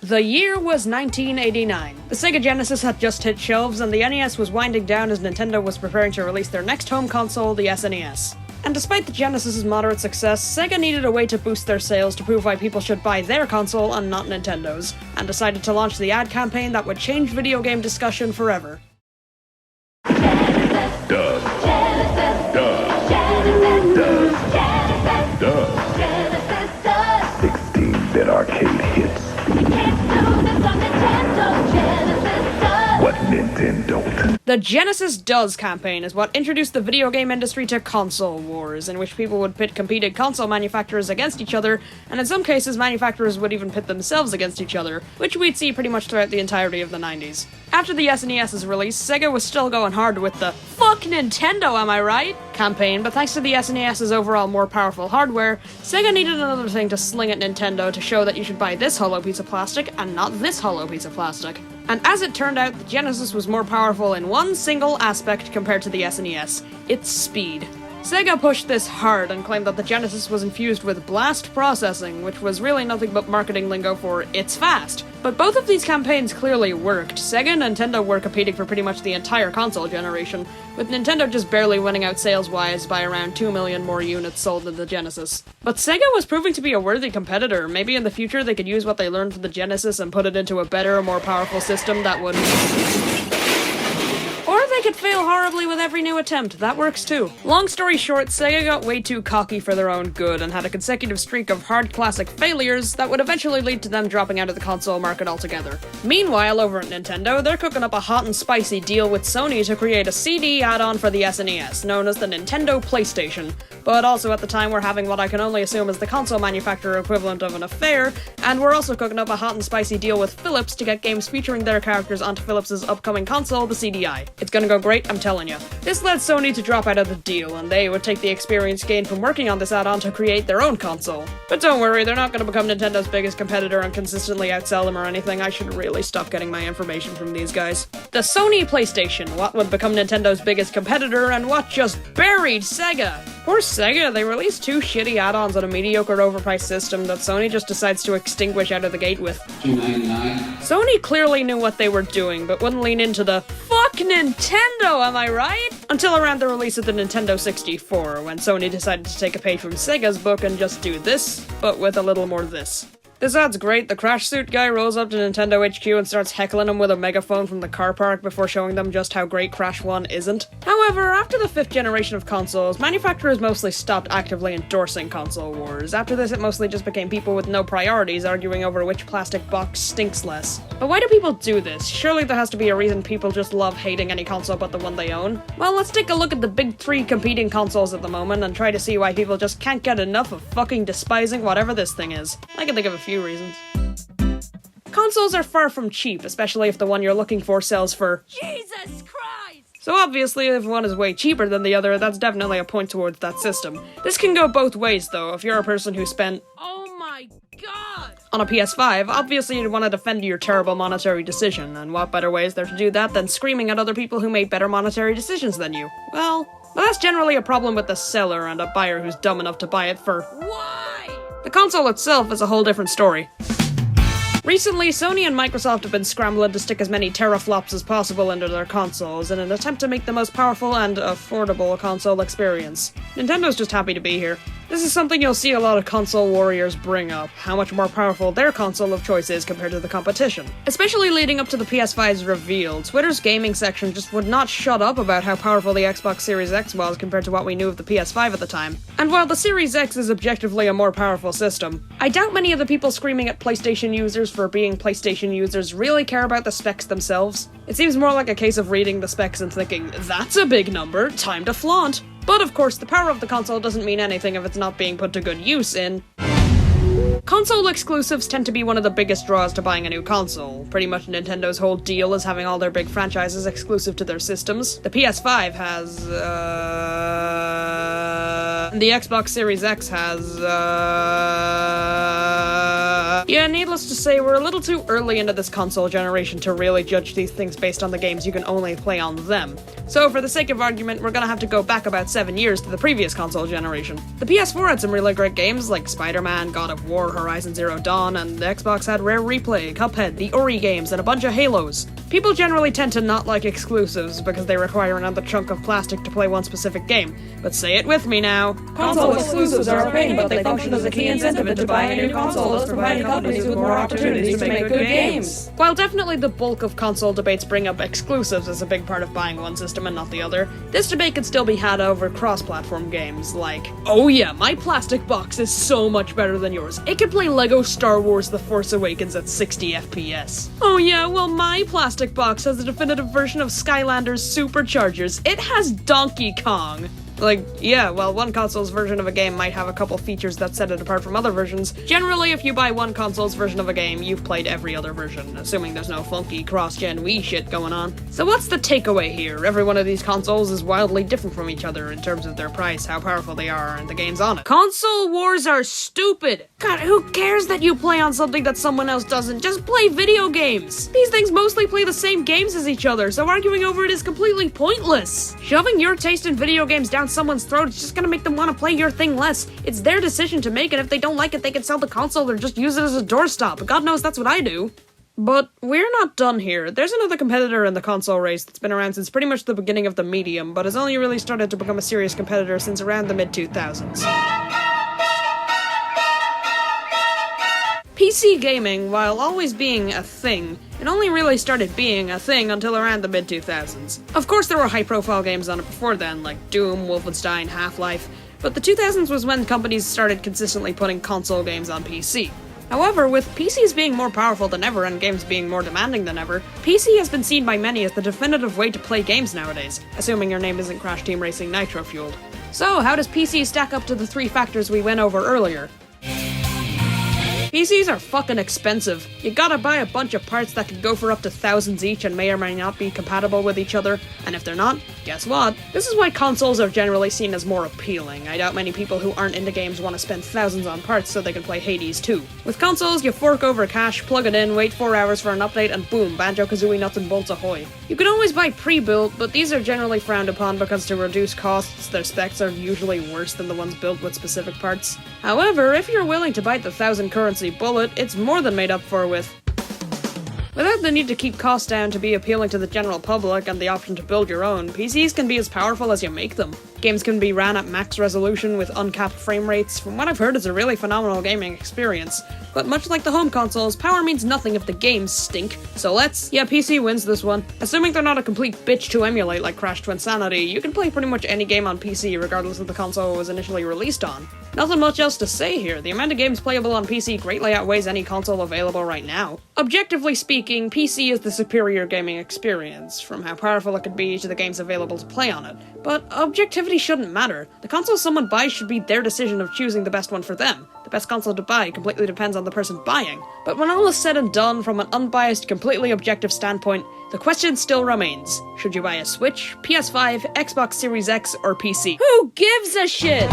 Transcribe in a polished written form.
The year was 1989. The Sega Genesis had just hit shelves, and the NES was winding down as Nintendo was preparing to release their next home console, the SNES. And despite the Genesis's moderate success, Sega needed a way to boost their sales to prove why people should buy their console and not Nintendo's, and decided to launch the ad campaign that would change video game discussion forever. Genesis. Does. Genesis. Does. Genesis. Does. Does. Genesis does. 16-bit arcade hits. You can't do this on Nintendo. Genesis does. What Nintendo don't. The Genesis Does campaign is what introduced the video game industry to console wars, in which people would pit competing console manufacturers against each other, and in some cases manufacturers would even pit themselves against each other, which we'd see pretty much throughout the entirety of the 90s. After the SNES's release, Sega was still going hard with the "Fuck Nintendo, am I right?" campaign, but thanks to the SNES's overall more powerful hardware, Sega needed another thing to sling at Nintendo to show that you should buy this hollow piece of plastic and not this hollow piece of plastic. And as it turned out, the Genesis was more powerful in one single aspect compared to the SNES: its speed. Sega pushed this hard and claimed that the Genesis was infused with blast processing, which was really nothing but marketing lingo for "it's fast." But both of these campaigns clearly worked. Sega and Nintendo were competing for pretty much the entire console generation, with Nintendo just barely winning out sales-wise by around 2 million more units sold than the Genesis. But Sega was proving to be a worthy competitor. Maybe in the future they could use what they learned from the Genesis and put it into a better, more powerful system that would... Or they could fail horribly with every new attempt. That works too. Long story short, Sega got way too cocky for their own good and had a consecutive streak of hard classic failures that would eventually lead to them dropping out of the console market altogether. Meanwhile, over at Nintendo, they're cooking up a hot and spicy deal with Sony to create a CD add-on for the SNES, known as the Nintendo PlayStation. But also at the time we're having what I can only assume is the console manufacturer equivalent of an affair, and we're also cooking up a hot and spicy deal with Philips to get games featuring their characters onto Philips' upcoming console, the CDI. It's gonna go great, I'm telling you. This led Sony to drop out of the deal, and they would take the experience gained from working on this add-on to create their own console. But don't worry, they're not gonna become Nintendo's biggest competitor and consistently outsell them or anything. I should really stop getting my information from these guys. The Sony PlayStation, what would become Nintendo's biggest competitor and what just buried Sega. Poor Sega, they released 2 shitty add-ons on a mediocre overpriced system that Sony just decides to extinguish out of the gate with $2.99. Sony clearly knew what they were doing, but wouldn't lean into the "fuck Nintendo, am I right?" until around the release of the Nintendo 64, when Sony decided to take a page from Sega's book and just do this, but with a little more this. This ad's great. The crash suit guy rolls up to Nintendo HQ and starts heckling them with a megaphone from the car park before showing them just how great Crash 1 isn't. However, after the 5th generation of consoles, manufacturers mostly stopped actively endorsing console wars. After this, it mostly just became people with no priorities arguing over which plastic box stinks less. But why do people do this? Surely there has to be a reason people just love hating any console but the one they own. Well, let's take a look at the big 3 competing consoles at the moment and try to see why people just can't get enough of fucking despising whatever this thing is. I can think of a few reasons. Consoles are far from cheap, especially if the one you're looking for sells for Jesus Christ! So obviously, if one is way cheaper than the other, that's definitely a point towards that system. This can go both ways though. If you're a person who spent Oh my god! on a PS5, obviously you'd want to defend your terrible monetary decision, and what better way is there to do that than screaming at other people who made better monetary decisions than you? Well, that's generally a problem with the seller and a buyer who's dumb enough to buy it for Why? the console itself is a whole different story. Recently, Sony and Microsoft have been scrambling to stick as many teraflops as possible into their consoles in an attempt to make the most powerful and affordable console experience. Nintendo's just happy to be here. This is something you'll see a lot of console warriors bring up, how much more powerful their console of choice is compared to the competition. Especially leading up to the PS5's reveal, Twitter's gaming section just would not shut up about how powerful the Xbox Series X was compared to what we knew of the PS5 at the time. And while the Series X is objectively a more powerful system, I doubt many of the people screaming at PlayStation users for being PlayStation users really care about the specs themselves. It seems more like a case of reading the specs and thinking, that's a big number, time to flaunt. But of course, the power of the console doesn't mean anything if it's not being put to good use in... Console exclusives tend to be one of the biggest draws to buying a new console. Pretty much Nintendo's whole deal is having all their big franchises exclusive to their systems. The PS5 has, and the Xbox Series X has, Yeah, needless to say, we're a little too early into this console generation to really judge these things based on the games you can only play on them. So for the sake of argument, we're gonna have to go back about 7 years to the previous console generation. The PS4 had some really great games like Spider-Man, God of War, Horizon Zero Dawn, and the Xbox had Rare Replay, Cuphead, the Ori games, and a bunch of Halos. People generally tend to not like exclusives because they require another chunk of plastic to play one specific game, but say it with me now. Console exclusives are a pain, but they function as a key incentive to buy a new console, thus providing companies with more opportunities to make good games. While definitely the bulk of console debates bring up exclusives as a big part of buying one system and not the other, this debate could still be had over cross-platform games like, oh yeah, my plastic box is so much better than yours. It can play LEGO Star Wars The Force Awakens at 60 FPS. Oh yeah, well my plastic box has a definitive version of Skylanders Superchargers. It has Donkey Kong. Like, yeah, well, one console's version of a game might have a couple features that set it apart from other versions. Generally, if you buy one console's version of a game, you've played every other version, assuming there's no funky cross-gen Wii shit going on. So what's the takeaway here? Every one of these consoles is wildly different from each other in terms of their price, how powerful they are, and the games on it. Console wars are stupid! God, who cares that you play on something that someone else doesn't? Just play video games! These things mostly play the same games as each other, so arguing over it is completely pointless! Shoving your taste in video games down someone's throat is just gonna make them want to play your thing less. It's their decision to make, and if they don't like it, they can sell the console or just use it as a doorstop. God knows that's what I do. But we're not done here. There's another competitor in the console race that's been around since pretty much the beginning of the medium, but has only really started to become a serious competitor since around the mid-2000s. PC gaming, while always being a thing, it only really started being a thing until around the mid-2000s. Of course there were high-profile games on it before then, like Doom, Wolfenstein, Half-Life, but the 2000s was when companies started consistently putting console games on PC. However, with PCs being more powerful than ever and games being more demanding than ever, PC has been seen by many as the definitive way to play games nowadays, assuming your name isn't Crash Team Racing Nitro fueled. So, how does PC stack up to the three factors we went over earlier? PCs are fucking expensive. You gotta buy a bunch of parts that can go for up to thousands each and may or may not be compatible with each other, and if they're not, guess what? This is why consoles are generally seen as more appealing. I doubt many people who aren't into games want to spend thousands on parts so they can play Hades too. With consoles, you fork over cash, plug it in, wait 4 hours for an update, and boom, Banjo-Kazooie nuts and bolts ahoy. You can always buy pre-built, but these are generally frowned upon because to reduce costs, their specs are usually worse than the ones built with specific parts. However, if you're willing to bite the 1,000 currency bullet, it's more than made up for with. Without the need to keep costs down to be appealing to the general public and the option to build your own, PCs can be as powerful as you make them. Games can be ran at max resolution with uncapped frame rates. From what I've heard, it's a really phenomenal gaming experience. But much like the home consoles, power means nothing if the games stink. So yeah, PC wins this one. Assuming they're not a complete bitch to emulate like Crash Twinsanity, you can play pretty much any game on PC regardless of the console it was initially released on. Nothing much else to say here. The amount of games playable on PC greatly outweighs any console available right now. Objectively speaking, PC is the superior gaming experience, from how powerful it could be to the games available to play on it. But objectivity shouldn't matter. The console someone buys should be their decision of choosing the best one for them. The best console to buy completely depends on the person buying. But when all is said and done, from an unbiased, completely objective standpoint, the question still remains. Should you buy a Switch, PS5, Xbox Series X, or PC? Who gives a shit?